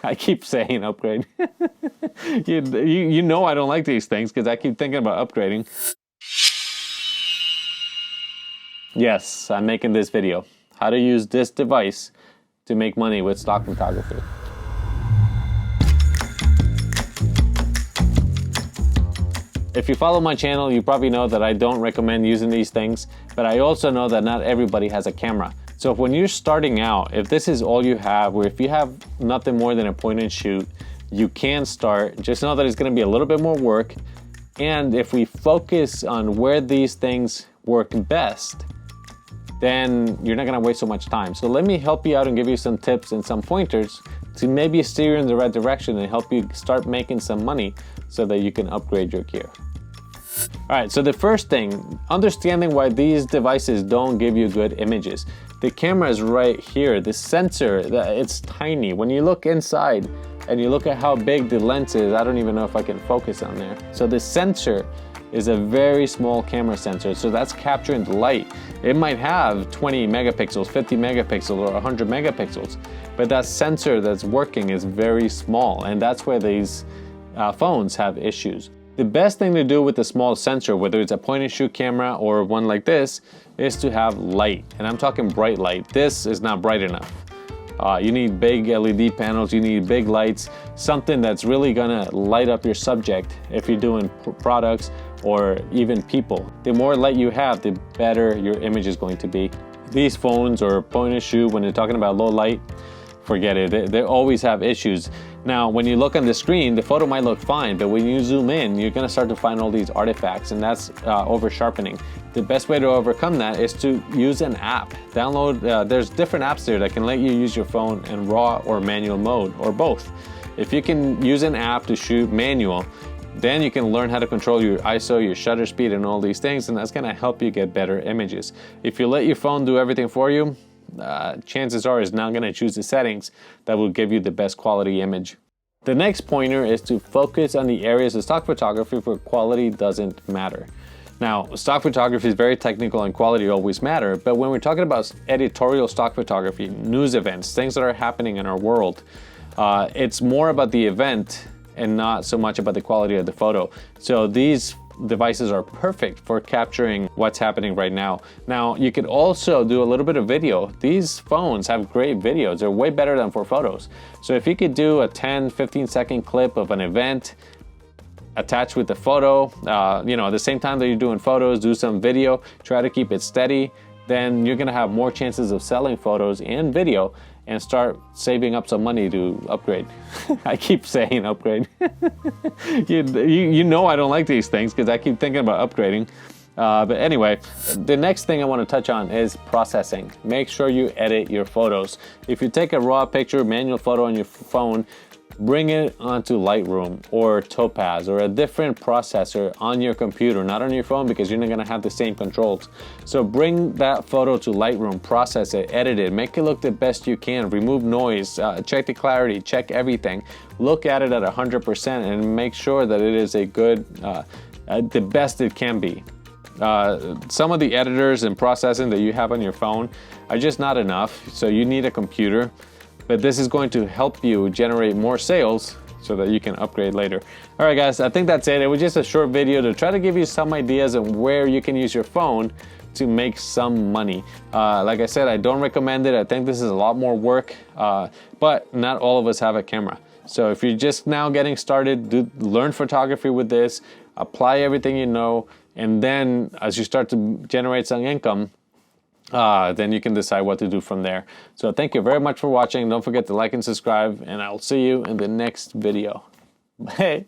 I keep saying upgrade. you know I don't like these things because I keep thinking about upgrading. Yes, I'm making this video. How to use this device to make money with stock photography. If you follow my channel, you probably know that I don't recommend using these things, but I also know that not everybody has a camera. So when you're starting out, if this is all you have, or if you have nothing more than a point and shoot, you can start. Just know that it's gonna be a little bit more work. And if we focus on where these things work best, then you're not gonna waste so much time. So let me help you out and give you some tips and some pointers to maybe steer you in the right direction and help you start making some money so that you can upgrade your gear. All right, so the first thing, understanding why these devices don't give you good images. The camera is right here. The sensor, it's tiny. When you look inside and you look at how big the lens is, I don't even know if I can focus on there. So the sensor is a very small camera sensor, so that's capturing the light. It might have 20 megapixels, 50 megapixels, or 100 megapixels, but that sensor that's working is very small, and that's where these phones have issues. The best thing to do with a small sensor, whether it's a point and shoot camera or one like this, is to have light, and I'm talking bright light. This is not bright enough. You need big LED panels, you need big lights, something that's really gonna light up your subject if you're doing products or even people. The more light you have, the better your image is going to be. These phones or point and shoot, when you're talking about low light, forget it, they always have issues. Now, when you look on the screen, the photo might look fine, but when you zoom in, you're gonna start to find all these artifacts, and that's over sharpening. The best way to overcome that is to use an app. Download, there's different apps there that can let you use your phone in raw or manual mode, or both. If you can use an app to shoot manual, then you can learn how to control your ISO, your shutter speed, and all these things, and that's gonna help you get better images. If you let your phone do everything for you, chances are it's not gonna choose the settings that will give you the best quality image. The next pointer is to focus on the areas of stock photography where quality doesn't matter. Now, stock photography is very technical and quality always matter, but when we're talking about editorial stock photography, news events, things that are happening in our world, it's more about the event and not so much about the quality of the photo. So these devices are perfect for capturing what's happening right now. Now, you could also do a little bit of video. These phones have great videos. They're way better than for photos. So if you could do a 10-15 second clip of an event attached with the photo, at the same time that you're doing photos, do some video, try to keep it steady, then you're gonna have more chances of selling photos and video and start saving up some money to upgrade. I keep saying upgrade. you know I don't like these things because I keep thinking about upgrading. But anyway, the next thing I want to touch on is processing. Make sure you edit your photos. If you take a raw picture, manual photo on your phone, bring it onto Lightroom or Topaz or a different processor on your computer, not on your phone, because you're not gonna have the same controls. So bring that photo to Lightroom, process it, edit it, make it look the best you can, remove noise, check the clarity, check everything. Look at it at 100% and make sure that it is a good, the best it can be. Some of the editors and processing that you have on your phone are just not enough, so you need a computer. But this is going to help you generate more sales so that you can upgrade later. All right, guys, I think that's it. It was just a short video to try to give you some ideas of where you can use your phone to make some money. Like I said, I don't recommend it. I think this is a lot more work, but not all of us have a camera. So if you're just now getting started, learn photography with this, apply everything you know, and then as you start to generate some income, then you can decide what to do from there. So thank you very much for watching. Don't forget to like and subscribe, and I'll see you in the next video. Bye.